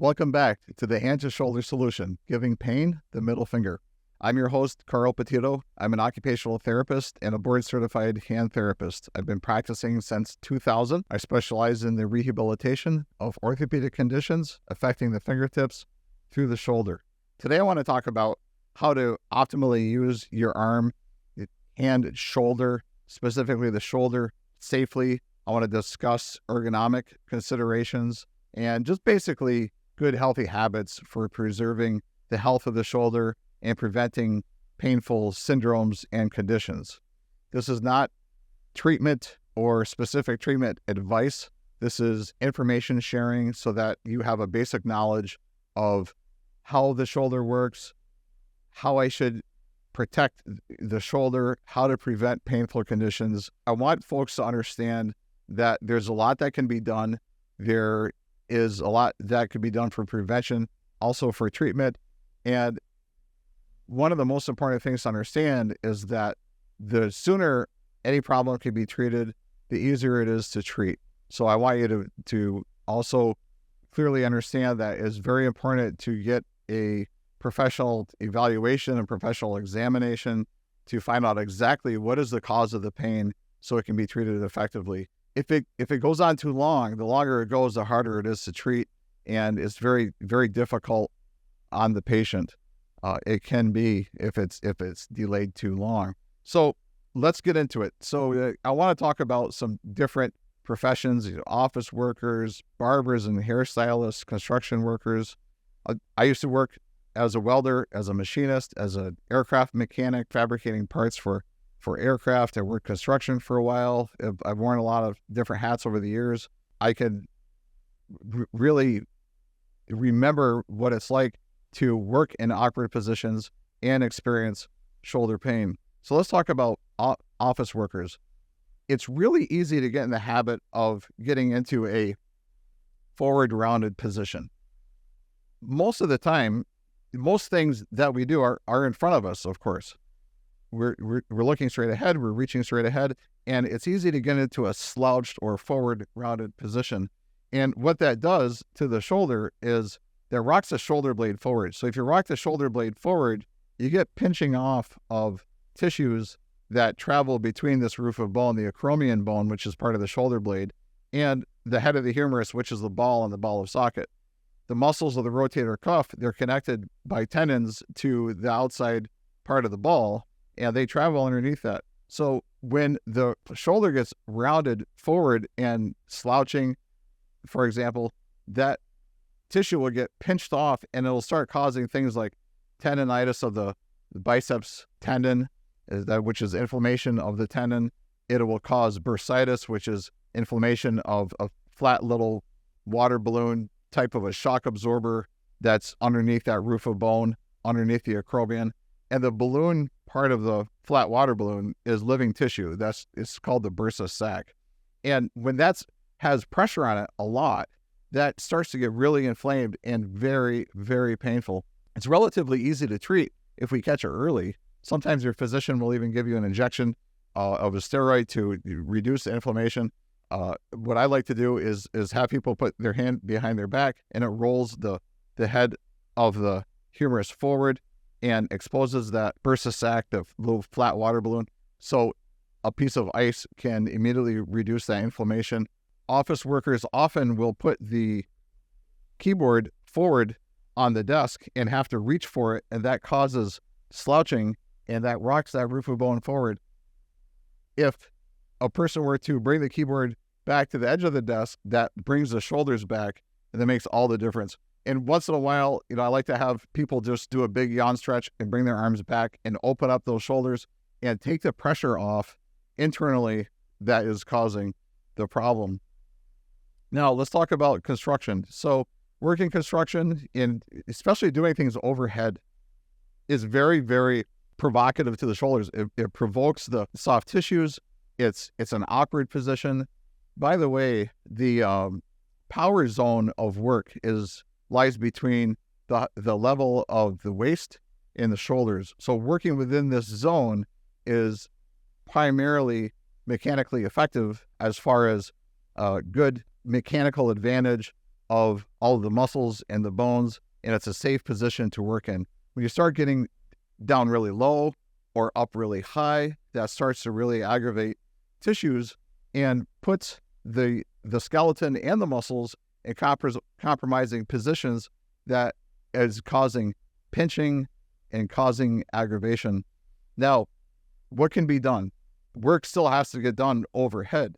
Welcome back to the Hand to Shoulder Solution, giving pain the middle finger. I'm your host, Petitto. I'm an occupational therapist and a board-certified hand therapist. I've been practicing since 2000. I specialize in the rehabilitation of orthopedic conditions affecting the fingertips through the shoulder. Today, I want to talk about how to optimally use your arm, hand, shoulder, specifically the shoulder, safely. I want to discuss ergonomic considerations and just basically good, healthy habits for preserving the health of the shoulder and preventing painful syndromes and conditions. This is not treatment or specific treatment advice. This is information sharing so that you have a basic knowledge of how the shoulder works, how I should protect the shoulder, how to prevent painful conditions. I want folks to understand that there's a lot that can be done. There is a lot that could be done for prevention, also for treatment. And one of the most important things to understand is that the sooner any problem can be treated, the easier it is to treat. So I want you to also clearly understand that it's very important to get a professional evaluation and professional examination to find out exactly what is the cause of the pain so it can be treated effectively. If it goes on too long, the longer it goes, the harder it is to treat, and it's very, very difficult on the patient. It can be if it's delayed too long. So let's get into it. So I want to talk about some different professions: office workers, barbers and hairstylists, construction workers. I used to work as a welder, as a machinist, as an aircraft mechanic, fabricating parts for aircraft. I worked construction for a while. I've worn a lot of different hats over the years. I could really remember what it's like to work in awkward positions and experience shoulder pain. So let's talk about office workers. It's really easy to get in the habit of getting into a forward rounded position. Most of the time, most things that we do are in front of us, of course. We're looking straight ahead, we're reaching straight ahead, and it's easy to get into a slouched or forward rounded position. And what that does to the shoulder is that rocks the shoulder blade forward. So if you rock the shoulder blade forward, you get pinching off of tissues that travel between this roof of bone, the acromion bone, which is part of the shoulder blade, and the head of the humerus, which is the ball and the ball of socket. The muscles of the rotator cuff, they're connected by tendons to the outside part of the ball, and they travel underneath that. So when the shoulder gets rounded forward and slouching, for example, that tissue will get pinched off and it'll start causing things like tendonitis of the biceps tendon, which is inflammation of the tendon. It will cause bursitis, which is inflammation of a flat little water balloon type of a shock absorber that's underneath that roof of bone, underneath the acromion. And the balloon part of the flat water balloon is living tissue. It's called the bursa sac. And when that has pressure on it a lot, that starts to get really inflamed and very, very painful. It's relatively easy to treat if we catch it early. Sometimes your physician will even give you an injection of a steroid to reduce the inflammation. What I like to do is have people put their hand behind their back, and it rolls the head of the humerus forward and exposes that bursa sac, the little flat water balloon. So a piece of ice can immediately reduce that inflammation. Office workers often will put the keyboard forward on the desk and have to reach for it, and that causes slouching, and that rocks that roof of bone forward. If a person were to bring the keyboard back to the edge of the desk, that brings the shoulders back, and that makes all the difference. And once in a while, I like to have people just do a big yawn stretch and bring their arms back and open up those shoulders and take the pressure off internally that is causing the problem. Now, let's talk about construction. So working construction, and especially doing things overhead, is very, very provocative to the shoulders. It provokes the soft tissues. It's an awkward position. By the way, the power zone of work lies between the level of the waist and the shoulders. So working within this zone is primarily mechanically effective as far as good mechanical advantage of all of the muscles and the bones, and it's a safe position to work in. When you start getting down really low or up really high, that starts to really aggravate tissues and puts the skeleton and the muscles in compromising positions that is causing pinching and causing aggravation. Now, what can be done? Work still has to get done overhead,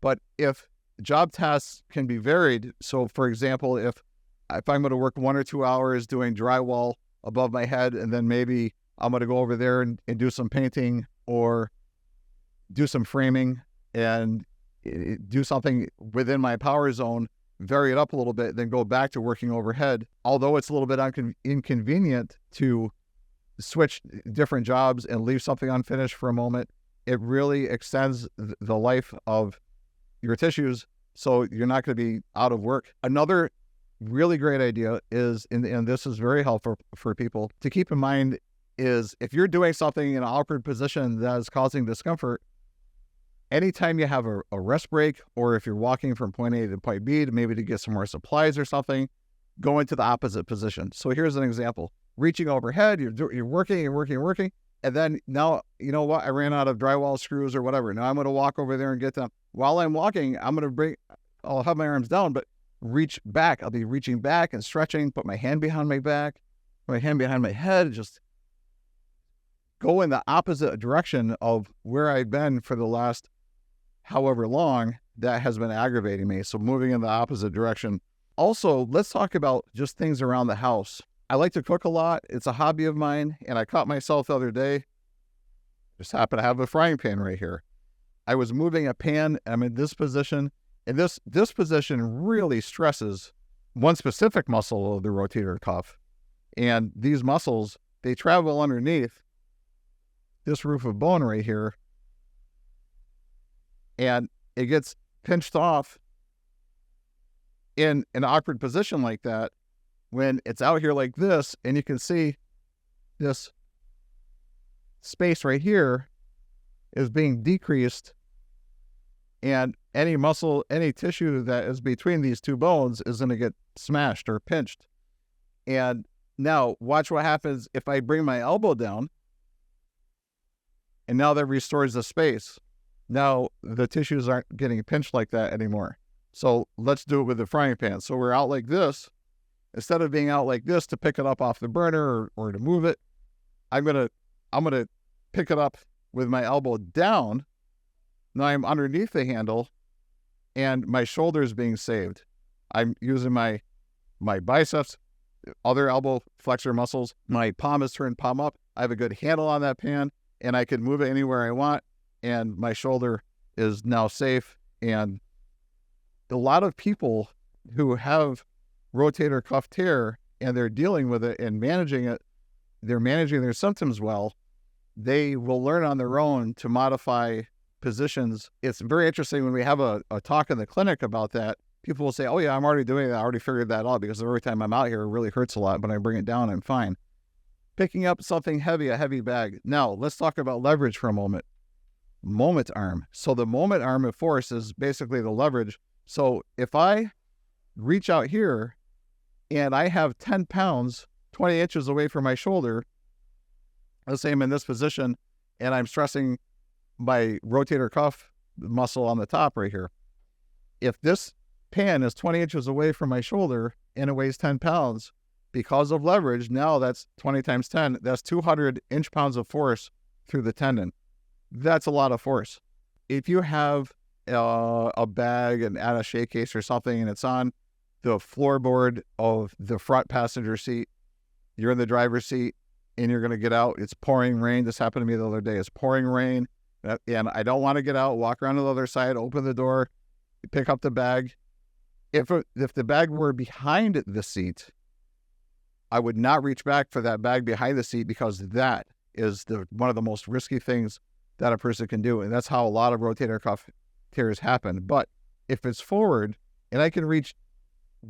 but if job tasks can be varied, so for example, if I'm going to work 1 or 2 hours doing drywall above my head, and then maybe I'm going to go over there and do some painting or do some framing and do something within my power zone, vary it up a little bit, then go back to working overhead. Although it's a little bit inconvenient to switch different jobs and leave something unfinished for a moment, it really extends the life of your tissues, so you're not going to be out of work. Another really great idea is, and this is very helpful for people to keep in mind, is if you're doing something in an awkward position that is causing discomfort, anytime you have a rest break, or if you're walking from point A to point B to maybe to get some more supplies or something, go into the opposite position. So here's an example. Reaching overhead, you're working, and then now, you know what, I ran out of drywall screws or whatever. Now I'm going to walk over there and get them. While I'm walking, I'll have my arms down, but reach back. I'll be reaching back and stretching, put my hand behind my back, my hand behind my head, just go in the opposite direction of where I've been for the last however long that has been aggravating me. So moving in the opposite direction. Also, let's talk about just things around the house. I like to cook a lot. It's a hobby of mine, and I caught myself the other day. Just happen to have a frying pan right here. I was moving a pan. I'm in this position, and this position really stresses one specific muscle of the rotator cuff. And these muscles, they travel underneath this roof of bone right here, and it gets pinched off in an awkward position like that when it's out here like this, and you can see this space right here is being decreased, and any muscle, any tissue that is between these two bones is going to get smashed or pinched. And now watch what happens if I bring my elbow down, and now that restores the space. Now the tissues aren't getting pinched like that anymore. So let's do it with the frying pan. So we're out like this. Instead of being out like this to pick it up off the burner or to move it, I'm gonna pick it up with my elbow down. Now I'm underneath the handle, and my shoulder is being saved. I'm using my biceps, other elbow flexor muscles. My palm is turned palm up. I have a good handle on that pan, and I can move it anywhere I want, and my shoulder is now safe. And a lot of people who have rotator cuff tear and they're dealing with it and managing it, they're managing their symptoms well, they will learn on their own to modify positions. It's very interesting when we have a talk in the clinic about that. People will say, oh yeah, I'm already doing that. I already figured that out, because every time I'm out here, it really hurts a lot, but I bring it down, I'm fine. Picking up something heavy, a heavy bag. Now let's talk about leverage for a moment. Moment arm. So the moment arm of force is basically the leverage. So if I reach out here and I have 10 pounds, 20 inches away from my shoulder, let's say I'm in this position and I'm stressing my rotator cuff muscle on the top right here. If this pan is 20 inches away from my shoulder and it weighs 10 pounds, because of leverage, now that's 20 times 10, that's 200 inch-pounds of force through the tendon. That's a lot of force. If you have a bag, an attaché case or something, and it's on the floorboard of the front passenger seat, you're in the driver's seat, and you're going to get out. It's pouring rain. This happened to me the other day. It's pouring rain, and I don't want to get out, walk around to the other side, open the door, pick up the bag. If the bag were behind the seat, I would not reach back for that bag behind the seat, because that is one of the most risky things that a person can do. And that's how a lot of rotator cuff tears happen. But if it's forward and I can reach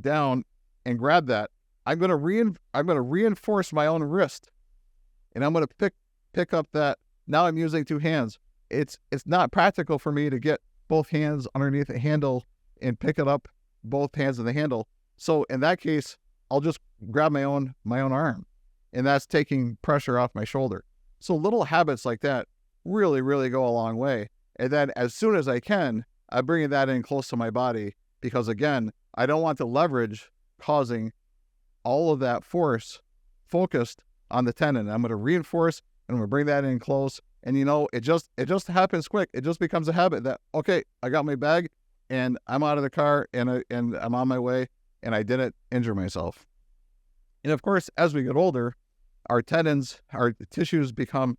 down and grab that, I'm going to reinforce my own wrist, and I'm going to pick up that. Now I'm using two hands. It's not practical for me to get both hands underneath the handle and pick it up, both hands of the handle. So in that case, I'll just grab my own arm, and that's taking pressure off my shoulder. So little habits like that really, really go a long way. And then as soon as I can, I'm bringing that in close to my body, because again, I don't want the leverage causing all of that force focused on the tendon. I'm going to reinforce, and I'm going to bring that in close. And it just happens quick. It just becomes a habit that, okay, I got my bag and I'm out of the car and I'm on my way, and I didn't injure myself. And of course, as we get older, our tendons, our tissues become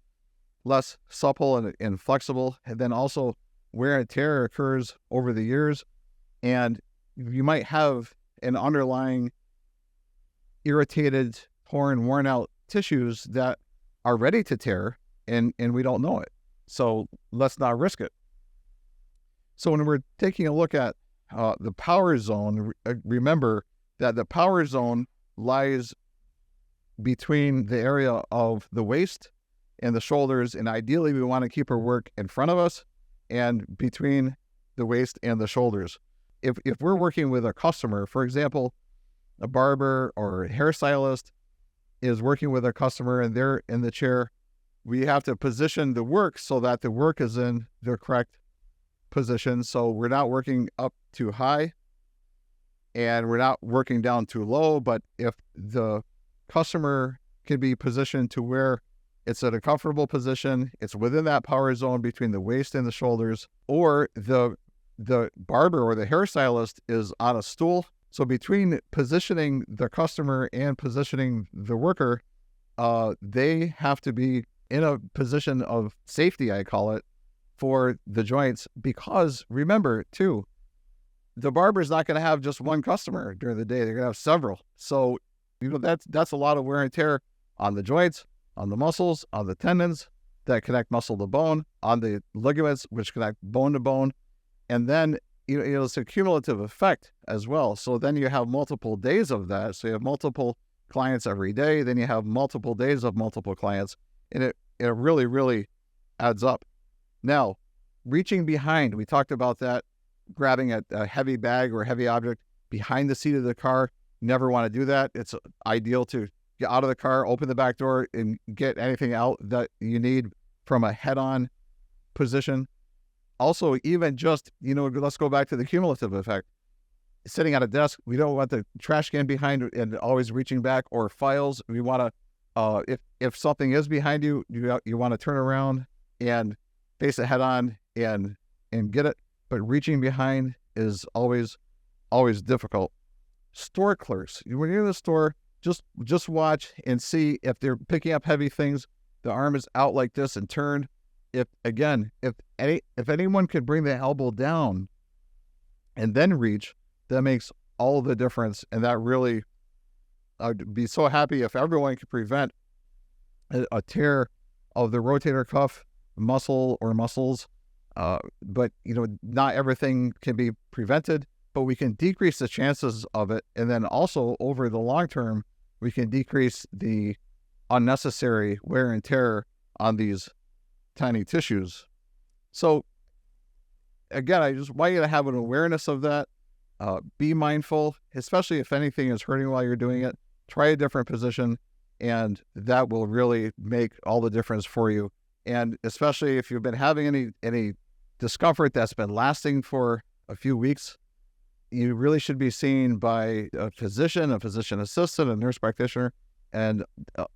less supple and flexible. And then also wear and tear occurs over the years. And you might have an underlying irritated, torn, worn out tissues that are ready to tear, and we don't know it. So let's not risk it. So when we're taking a look at the power zone, remember that the power zone lies between the area of the waist and the shoulders, and ideally we want to keep our work in front of us and between the waist and the shoulders. If we're working with a customer, for example, a barber or a hairstylist is working with a customer and they're in the chair, we have to position the work so that the work is in the correct position. So we're not working up too high and we're not working down too low. But if the customer can be positioned to where it's at a comfortable position, it's within that power zone between the waist and the shoulders, or the barber or the hairstylist is on a stool. So between positioning the customer and positioning the worker, they have to be in a position of safety, I call it, for the joints. Because remember too, the barber is not going to have just one customer during the day. They're going to have several. So that's a lot of wear and tear on the joints, on the muscles, on the tendons that connect muscle to bone, on the ligaments which connect bone to bone, and then it's a cumulative effect as well. So then you have multiple days of that. So you have multiple clients every day. Then you have multiple days of multiple clients, and it really, really adds up. Now, reaching behind, we talked about that, grabbing a heavy bag or a heavy object behind the seat of the car. Never want to do that. It's ideal to get out of the car, open the back door, and get anything out that you need from a head-on position. Also, even just, let's go back to the cumulative effect. Sitting at a desk, we don't want the trash can behind and always reaching back, or files. We want to, if something is behind you, you want to turn around and face it head on and get it. But reaching behind is always difficult. Store clerks, when you're in the store, just watch and see if they're picking up heavy things. The arm is out like this and turned. If anyone could bring the elbow down and then reach, that makes all the difference. And that really, I'd be so happy if everyone could prevent a tear of the rotator cuff muscle or muscles. But not everything can be prevented, but we can decrease the chances of it. And then also over the long term, we can decrease the unnecessary wear and tear on these tiny tissues. So again, I just want you to have an awareness of that. Be mindful, especially if anything is hurting while you're doing it. Try a different position, and that will really make all the difference for you. And especially if you've been having any discomfort that's been lasting for a few weeks, you really should be seen by a physician assistant, a nurse practitioner, and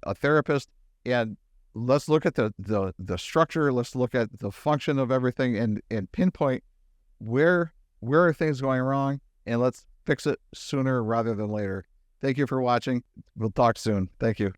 a therapist. And let's look at the structure. Let's look at the function of everything and pinpoint where are things going wrong, and let's fix it sooner rather than later. Thank you for watching. We'll talk soon. Thank you.